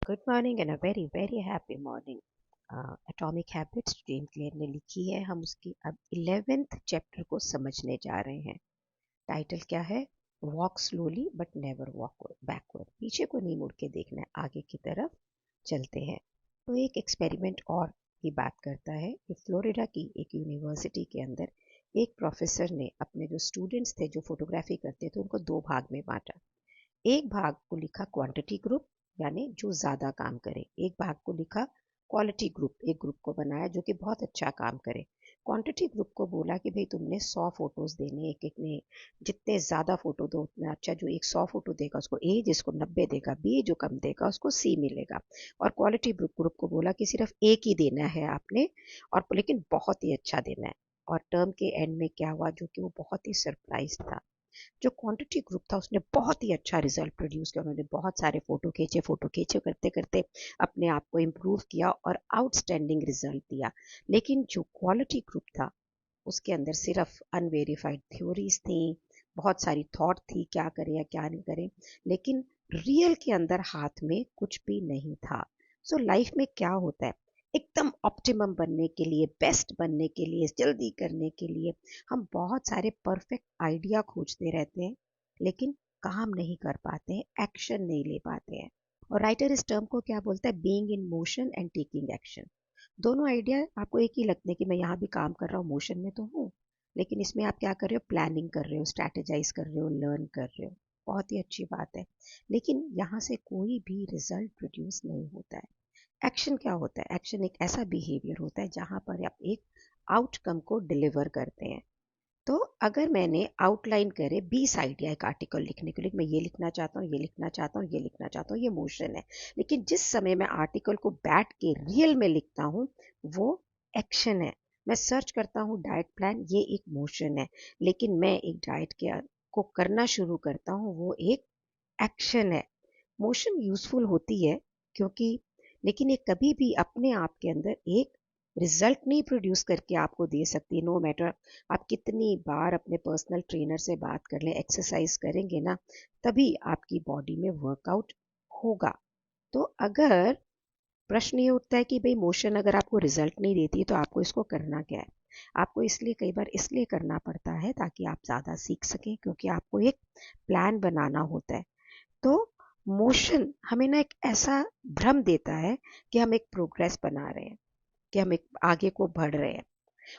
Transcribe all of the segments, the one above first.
Good morning and a very very happy morning. Atomic habits James clear ने लिखी है। हम उसकी अब 11th चैप्टर को समझने जा रहे हैं। टाइटल क्या है? Walk slowly but never walk backward. पीछे को नहीं मुड़ के देखना है, आगे की तरफ चलते हैं। तो एक एक्सपेरिमेंट और की बात करता है कि फ्लोरिडा की एक यूनिवर्सिटी के अंदर एक प्रोफेसर ने अपने जो स्टूडेंट्स थे जो फोटोग्राफी करते थे उनको दो भाग में बांटा। एक भाग को लिखा क्वांटिटी ग्रुप, यानी जो ज़्यादा काम करे। एक भाग को लिखा क्वालिटी ग्रुप, एक ग्रुप को बनाया जो कि बहुत अच्छा काम करे। क्वांटिटी ग्रुप को बोला कि भाई तुमने 100 फोटोज़ देने, एक एक ने जितने ज़्यादा फोटो दो उतना अच्छा। जो एक 100 फोटो देगा उसको ए, जिसको 90 देगा बी, जो कम देगा उसको सी मिलेगा। और क्वालिटी ग्रुप को बोला कि सिर्फ एक ही देना है आपने, और लेकिन बहुत ही अच्छा देना है। और टर्म के एंड में क्या हुआ, जो कि वो बहुत ही सरप्राइज था। जो क्वांटिटी ग्रुप था उसने बहुत ही अच्छा रिजल्ट प्रोड्यूस किया। उन्होंने बहुत सारे फोटो खींचे करते करते अपने आप को इम्प्रूव किया और आउटस्टैंडिंग रिजल्ट दिया। लेकिन जो क्वालिटी ग्रुप था उसके अंदर सिर्फ अनवेरीफाइड थ्योरीज थी, बहुत सारी थॉट थी क्या करें या क्या नहीं करें, लेकिन रियल के अंदर हाथ में कुछ भी नहीं था। सो लाइफ में क्या होता है, एकदम ऑप्टिमम बनने के लिए, बेस्ट बनने के लिए, जल्दी करने के लिए हम बहुत सारे परफेक्ट आइडिया खोजते रहते हैं, लेकिन काम नहीं कर पाते हैं, एक्शन नहीं ले पाते हैं। और राइटर इस टर्म को क्या बोलता है? Being in motion and taking action. दोनों आइडिया आपको एक ही लगते हैं कि मैं यहाँ भी काम कर रहा हूँ, मोशन में तो हूँ, लेकिन इसमें आप क्या कर रहे हो? प्लानिंग कर रहे हो, स्ट्रैटेजाइज कर रहे हो, लर्न कर रहे हो। बहुत ही अच्छी बात है, लेकिन यहाँ से कोई भी रिजल्ट प्रोड्यूस नहीं होता है। एक्शन क्या होता है? एक्शन एक ऐसा बिहेवियर होता है जहाँ पर आप एक आउटकम को डिलीवर करते हैं। तो अगर मैंने आउटलाइन करे 20 आइडिया एक आर्टिकल लिखने के लिए, मैं ये लिखना चाहता हूँ, ये लिखना चाहता हूँ, ये लिखना चाहता हूँ, ये मोशन है। लेकिन जिस समय मैं आर्टिकल को बैठ के रियल में लिखता हूँ वो एक्शन है। मैं सर्च करता हूँ डाइट प्लान, ये एक मोशन है। लेकिन मैं एक डाइट के को करना शुरू करता हूँ, वो एक एक्शन है। मोशन यूजफुल होती है क्योंकि, लेकिन ये कभी भी अपने आप के अंदर एक रिजल्ट नहीं प्रोड्यूस करके आपको दे सकती। नो मैटर आप कितनी बार अपने पर्सनल ट्रेनर से बात कर लें, एक्सरसाइज करेंगे ना, तभी आपकी बॉडी में वर्कआउट होगा। तो अगर प्रश्न ये उठता है कि भाई मोशन अगर आपको रिजल्ट नहीं देती तो आपको इसको करना क्या है? आपको इसलिए कई बार इसलिए करना पड़ता है ताकि आप ज़्यादा सीख सकें, क्योंकि आपको एक प्लान बनाना होता है। तो मोशन हमें ना एक ऐसा भ्रम देता है कि हम एक प्रोग्रेस बना रहे हैं, कि हम एक आगे को बढ़ रहे हैं।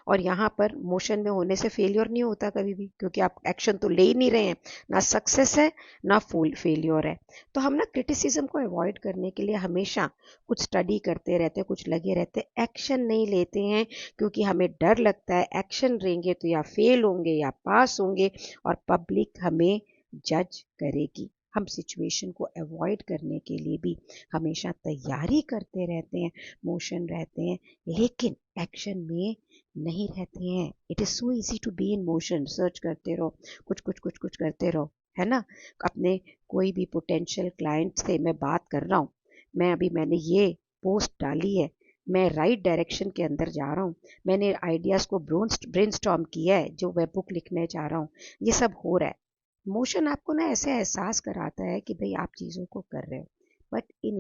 और यहाँ पर मोशन में होने से फेलियर नहीं होता कभी भी, क्योंकि आप एक्शन तो ले ही नहीं रहे हैं। ना सक्सेस है ना फुल फेलियर है। तो हम ना क्रिटिसिज्म को अवॉइड करने के लिए हमेशा कुछ स्टडी करते रहते हैं, कुछ लगे रहते हैं, एक्शन नहीं लेते हैं, क्योंकि हमें डर लगता है एक्शन लेंगे तो या फेल होंगे या पास होंगे और पब्लिक हमें जज करेगी। हम सिचुएशन को अवॉइड करने के लिए भी हमेशा तैयारी करते रहते हैं, मोशन रहते हैं, लेकिन एक्शन में नहीं रहते हैं। It is so easy to be in motion. Search करते रहो, कुछ करते रहो, है ना? अपने कोई भी पोटेंशियल क्लाइंट से मैं बात कर रहा हूँ, मैंने ये पोस्ट डाली है, मैं राइट डायरेक्शन के अंदर जा रहा हूँ, मैंने आइडियाज़ को ब्रेनस्टॉर्म किया है, जो मैं बुक लिखने जा रहा हूँ, ये सब हो रहा है। मोशन आपको ना ऐसे एहसास कराता है कि भाई आप चीज़ों को कर रहे हो, बट इन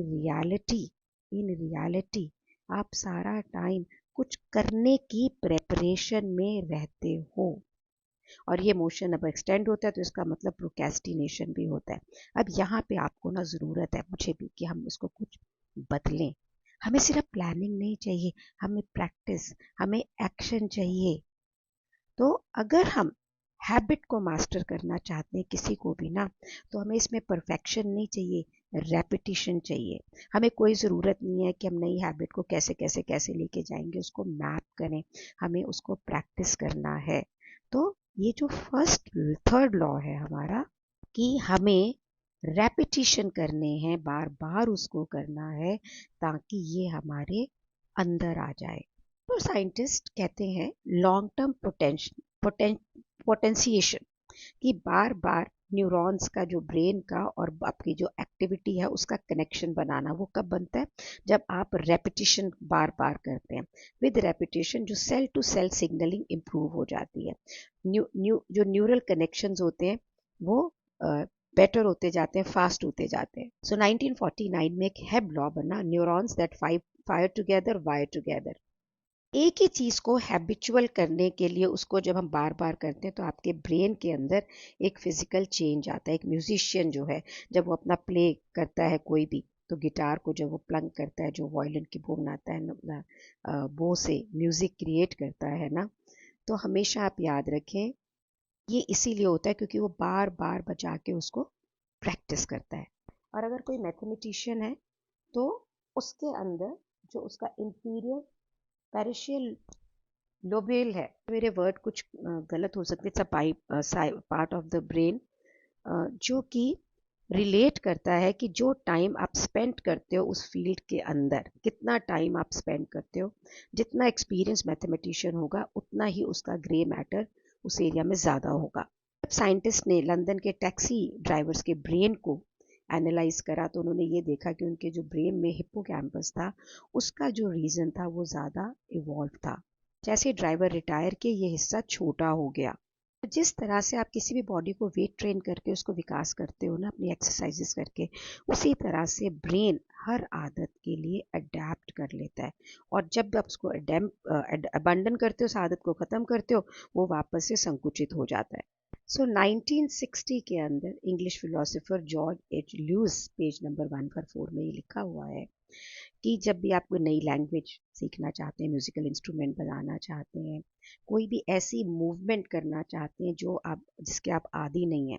रियलिटी आप सारा टाइम कुछ करने की प्रेपरेशन में रहते हो। और ये मोशन अब एक्सटेंड होता है तो इसका मतलब प्रोक्रेस्टिनेशन भी होता है। अब यहाँ पे आपको ना ज़रूरत है, मुझे भी, कि हम इसको कुछ बदलें। हमें सिर्फ प्लानिंग नहीं चाहिए, हमें प्रैक्टिस, हमें एक्शन चाहिए। तो अगर हम हैबिट को मास्टर करना चाहते हैं किसी को भी ना, तो हमें इसमें परफेक्शन नहीं चाहिए, रेपिटिशन चाहिए। हमें कोई ज़रूरत नहीं है कि हम नई हैबिट को कैसे लेके जाएंगे, उसको मैप करें। हमें उसको प्रैक्टिस करना है। तो ये जो फर्स्ट थर्ड लॉ है हमारा, कि हमें रेपिटिशन करने हैं, बार बार उसको करना है ताकि ये हमारे अंदर आ जाए। तो साइंटिस्ट कहते हैं लॉन्ग टर्म पोटेंशिएशन, कि बार बार न्यूरॉन्स का, जो ब्रेन का और आपकी जो एक्टिविटी है उसका कनेक्शन बनाना, वो कब बनता है? जब आप रेपिटिशन बार बार करते हैं। विद रेपिटेशन जो cell to cell signalling improve हो जाती है। जो न्यूरल कनेक्शंस होते हैं वो बेटर होते जाते हैं, फास्ट होते जाते हैं। सो 1949 में एक हेब लॉ बना, neurons that fire together wire together. एक ही चीज़ को हैबिचुअल करने के लिए उसको जब हम बार बार करते हैं तो आपके ब्रेन के अंदर एक फिजिकल चेंज आता है। एक म्यूजिशियन जो है जब वो अपना प्ले करता है कोई भी, तो गिटार को जब वो प्लंग करता है, जो वायलिन की बो बनाता है अपना बो से म्यूजिक क्रिएट करता है ना, तो हमेशा आप याद रखें ये इसीलिए होता है क्योंकि वो बार बार बजा के उसको प्रैक्टिस करता है। और अगर कोई मैथमेटिशियन है तो उसके अंदर जो उसका इंटीरियर पेरिशियल लोबेल है, मेरे वर्ड कुछ गलत हो सकते, it's a part of the brain जो कि रिलेट करता है कि जो टाइम आप स्पेंड करते हो उस फील्ड के अंदर, कितना टाइम आप स्पेंड करते हो, जितना एक्सपीरियंस मैथमेटिशियन होगा उतना ही उसका ग्रे मैटर उस एरिया में ज़्यादा होगा। जब साइंटिस्ट ने लंदन के टैक्सी ड्राइवर्स के ब्रेन को एनालाइज करा तो उन्होंने ये देखा कि उनके जो ब्रेन में हिप्पोकैम्पस था उसका जो रीजन था वो ज़्यादा इवॉल्व था। जैसे ड्राइवर रिटायर के ये हिस्सा छोटा हो गया। जिस तरह से आप किसी भी बॉडी को वेट ट्रेन करके उसको विकास करते हो ना अपनी एक्सरसाइजेस करके, उसी तरह से ब्रेन हर आदत के लिए अडेप्ट कर लेता है। और जब आप उसको अबंडन करते हो, उस आदत को ख़त्म करते हो, वो वापस से संकुचित हो जाता है। सो 1960 के अंदर English philosopher George H Lewis, page number 144 में ये लिखा हुआ है कि जब भी आप कोई नई लैंग्वेज सीखना चाहते हैं, म्यूजिकल इंस्ट्रूमेंट बजाना चाहते हैं, कोई भी ऐसी मूवमेंट करना चाहते हैं जो आप जिसके आप आदी नहीं हैं,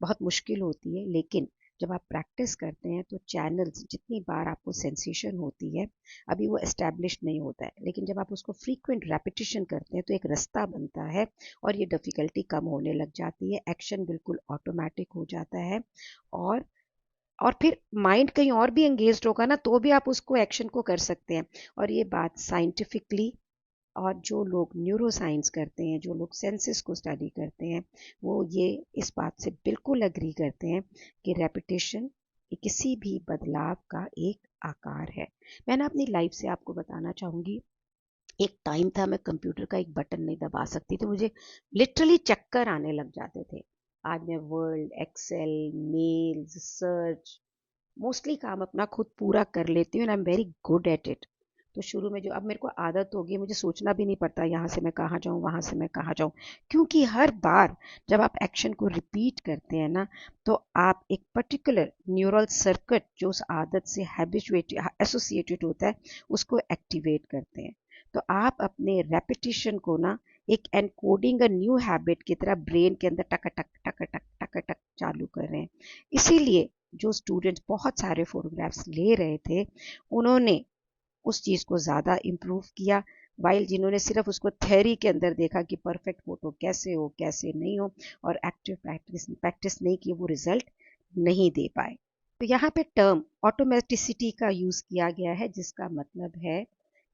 बहुत मुश्किल होती है, लेकिन जब आप प्रैक्टिस करते हैं तो चैनल्स जितनी बार आपको सेंसेशन होती है, अभी वो एस्टैब्लिश नहीं होता है, लेकिन जब आप उसको फ्रीक्वेंट रेपिटेशन करते हैं तो एक रास्ता बनता है और ये डिफ़िकल्टी कम होने लग जाती है, एक्शन बिल्कुल ऑटोमेटिक हो जाता है। और फिर माइंड कहीं और भी एंगेज्ड होगा ना तो भी आप उसको एक्शन को कर सकते हैं। और ये बात साइंटिफिकली, और जो लोग न्यूरो साइंस करते हैं, जो लोग सेंसेस को स्टडी करते हैं, वो ये इस बात से बिल्कुल अग्री करते हैं कि रेपिटेशन किसी भी बदलाव का एक आकार है। मैं ना अपनी लाइफ से आपको बताना चाहूँगी, एक टाइम था मैं कंप्यूटर का एक बटन नहीं दबा सकती थी, मुझे लिटरली चक्कर आने लग जाते थे। आज मैं Word, Excel, mails, search, mostly काम अपना खुद पूरा कर लेती हूँ and I am very good at it. तो शुरू में जो अब मेरे को आदत हो गई, मुझे सोचना भी नहीं पड़ता यहाँ से मैं कहाँ जाऊँ, वहाँ से मैं कहाँ जाऊँ, क्योंकि हर बार जब आप एक्शन को रिपीट करते हैं ना तो आप एक पर्टिकुलर न्यूरल सर्किट जो उस आदत से हैबिचुएट एसोसिएटेड होता है उसको एक्टिवेट करते हैं। तो आप अपने रेपिटेशन को ना एक एनकोडिंग अ न्यू हैबिट की तरह ब्रेन के अंदर टक टक टक टक टक टक चालू कर रहे हैं। इसीलिए जो स्टूडेंट्स बहुत सारे फोटोग्राफ्स ले रहे थे उन्होंने उस चीज़ को ज़्यादा इम्प्रूव किया, वाइल जिन्होंने सिर्फ उसको थ्योरी के अंदर देखा कि परफेक्ट फोटो कैसे हो कैसे नहीं हो और एक्टिव प्रैक्टिस प्रैक्टिस नहीं की, वो रिजल्ट नहीं दे पाए। तो यहाँ पे टर्म ऑटोमेटिसिटी का यूज़ किया गया है, जिसका मतलब है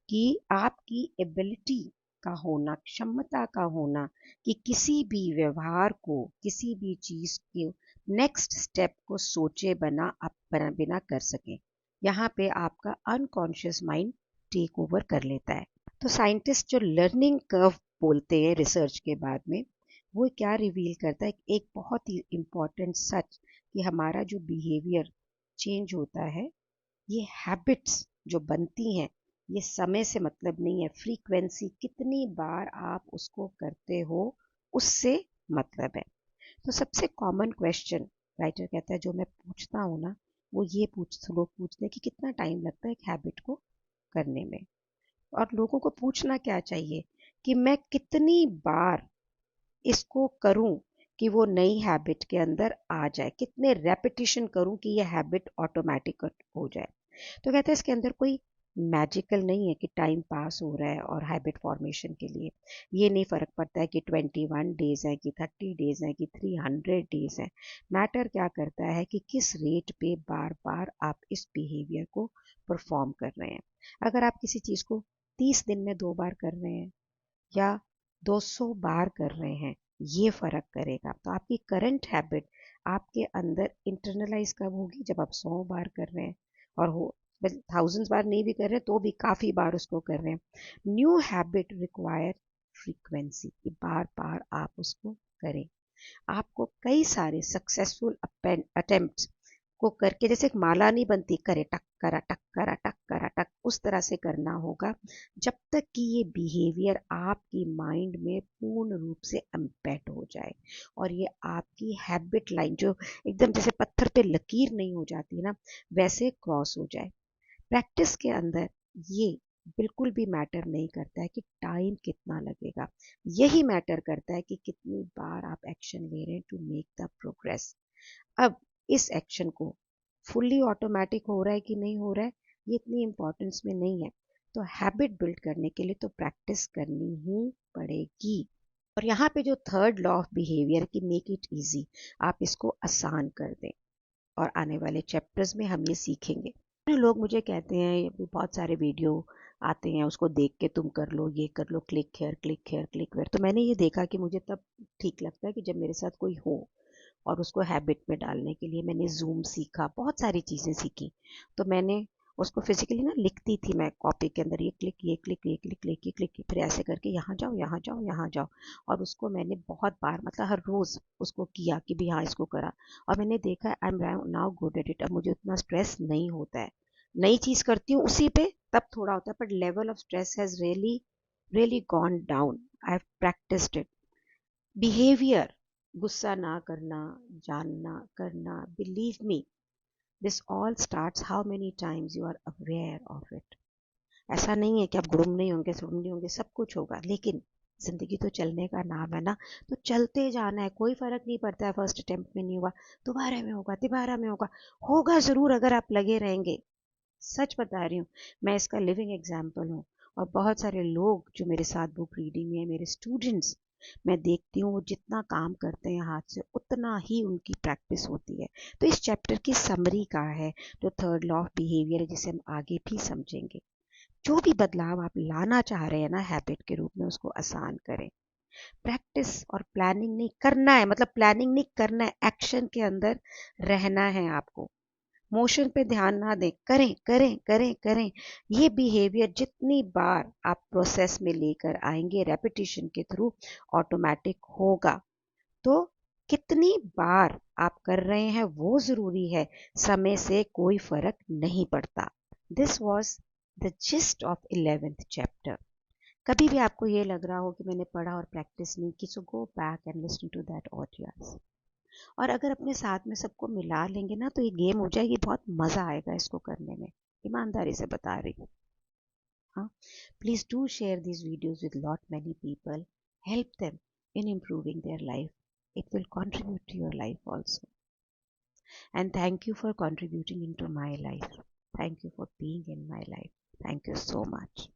कि आपकी एबिलिटी का होना, क्षमता का होना कि किसी भी व्यवहार को, किसी भी चीज़ के नेक्स्ट स्टेप को सोचे बिना कर सकें। यहाँ पे आपका अनकॉन्शियस माइंड टेक ओवर कर लेता है। तो साइंटिस्ट जो लर्निंग कर्व बोलते हैं रिसर्च के बाद में, वो क्या रिवील करता है, एक बहुत ही इम्पॉर्टेंट सच कि हमारा जो बिहेवियर चेंज होता है, ये हैबिट्स जो बनती हैं, ये समय से मतलब नहीं है, फ्रीक्वेंसी कितनी बार आप उसको करते हो उससे मतलब है। तो सबसे कॉमन क्वेश्चन राइटर कहता है जो मैं पूछता हूँ ना, वो ये लोग पूछते हैं कि कितना टाइम लगता है एक हैबिट को करने में। और लोगों को पूछना क्या चाहिए कि मैं कितनी बार इसको करूं कि वो नई हैबिट के अंदर आ जाए, कितने रेपिटेशन करूं कि ये हैबिट ऑटोमेटिक हो जाए। तो कहते हैं इसके अंदर कोई मैजिकल नहीं है कि टाइम पास हो रहा है और हैबिट फॉर्मेशन के लिए ये नहीं फ़र्क पड़ता है कि 21 डेज़ है कि 30 डेज़ है कि 300 डेज़ है। मैटर क्या करता है कि किस रेट पे बार बार आप इस बिहेवियर को परफॉर्म कर रहे हैं। अगर आप किसी चीज़ को 30 दिन में 2 बार कर रहे हैं या 200 बार कर रहे हैं, ये फ़र्क करेगा। तो आपकी करंट हैबिट आपके अंदर इंटरनलाइज कब होगी, जब आप 100 बार कर रहे हैं और हो थाउजेंड्स बार नहीं भी कर रहे हैं तो भी काफ़ी बार उसको कर रहे हैं। न्यू हैबिट रिक्वायर फ्रीक्वेंसी, कि बार बार आप उसको करें। आपको कई सारे सक्सेसफुल अटेम्प्ट्स को करके, जैसे एक माला नहीं बनती, करे टक करा टक करा टक करा टक, उस तरह से करना होगा जब तक कि ये बिहेवियर आपकी माइंड में पूर्ण रूप से एम्बेड हो जाए और ये आपकी हैबिट लाइन, जो एकदम जैसे पत्थर पे लकीर नहीं हो जाती ना, वैसे क्रॉस हो जाए। प्रैक्टिस के अंदर ये बिल्कुल भी मैटर नहीं करता है कि टाइम कितना लगेगा, यही मैटर करता है कि कितनी बार आप एक्शन ले रहे हैं टू मेक द प्रोग्रेस। अब इस एक्शन को फुल्ली ऑटोमेटिक हो रहा है कि नहीं हो रहा है, ये इतनी इम्पोर्टेंस में नहीं है। तो हैबिट बिल्ड करने के लिए तो प्रैक्टिस करनी ही पड़ेगी। और यहाँ पे जो थर्ड लॉ ऑफ बिहेवियर की मेक इट इजी, आप इसको आसान कर दें, और आने वाले चैप्टर्स में हम ये सीखेंगे। लोग मुझे कहते हैं, बहुत सारे वीडियो आते हैं, उसको देख के तुम कर लो, ये कर लो, click here click here click here. तो मैंने ये देखा कि मुझे तब ठीक लगता है कि जब मेरे साथ कोई हो, और उसको हैबिट में डालने के लिए मैंने जूम सीखा, बहुत सारी चीज़ें सीखी। तो मैंने उसको फिजिकली ना लिखती थी मैं कॉपी के अंदर, ये क्लिक ये क्लिक ये क्लिक ये क्लिक, फिर ऐसे करके यहाँ जाओ यहाँ जाओ यहाँ जाओ। और उसको मैंने बहुत बार, मतलब हर रोज़ उसको किया कि भी हाँ इसको करा, और मैंने देखा I am now good at it. अब मुझे उतना स्ट्रेस नहीं होता है, नई चीज़ करती हूँ उसी पे तब थोड़ा होता है, but level of stress has really really gone down. I have practised it. Behaviour, गुस्सा ना करना, जानना करना, believe me, this all starts how many times you are aware of it. ऐसा नहीं है कि आप गुड़ुम नहीं होंगे, सुड़ुम नहीं होंगे, सब कुछ होगा, लेकिन जिंदगी तो चलने का नाम है ना, तो चलते जाना है। कोई फर्क नहीं पड़ता है फर्स्ट अटेम्प्ट में नहीं हुआ, दोबारा में होगा, तिबारा में होगा, होगा जरूर अगर आप लगे रहेंगे। सच बता रही हूँ, मैं इसका लिविंग एग्जाम्पल हूँ। और बहुत सारे लोग जो मेरे साथ बुक रीडिंग में है, मेरे स्टूडेंट्स, मैं देखती हूँ वो जितना काम करते हैं हाथ से, उतना ही उनकी प्रैक्टिस होती है। तो इस चैप्टर की समरी का है जो थर्ड लॉ ऑफ बिहेवियर है, जिसे हम आगे भी समझेंगे। जो भी बदलाव आप लाना चाह रहे हैं ना हैबिट के रूप में, उसको आसान करें। प्रैक्टिस और प्लानिंग नहीं करना है, मतलब प्लानिंग नहीं करना है, एक्शन के अंदर रहना है आपको। मोशन पे ध्यान ना दें, करें करें करें करें। ये बिहेवियर जितनी बार आप प्रोसेस में लेकर आएंगे रेपिटेशन के थ्रू, ऑटोमेटिक होगा। तो कितनी बार आप कर रहे हैं वो जरूरी है, समय से कोई फर्क नहीं पड़ता। This was the gist of 11th chapter. कभी भी आपको ये लग रहा हो कि मैंने पढ़ा और प्रैक्टिस नहीं की, so go back and listen to that audio. और अगर अपने साथ में सबको मिला लेंगे ना, तो ये गेम हो जाएगी, बहुत मज़ा आएगा इसको करने में, ईमानदारी से बता रही हूँ। हाँ, please do share these videos with lot many people. Help them in improving their life. It will contribute to your life also. And thank you for contributing into my life. Thank you for being in my life. Thank you so much.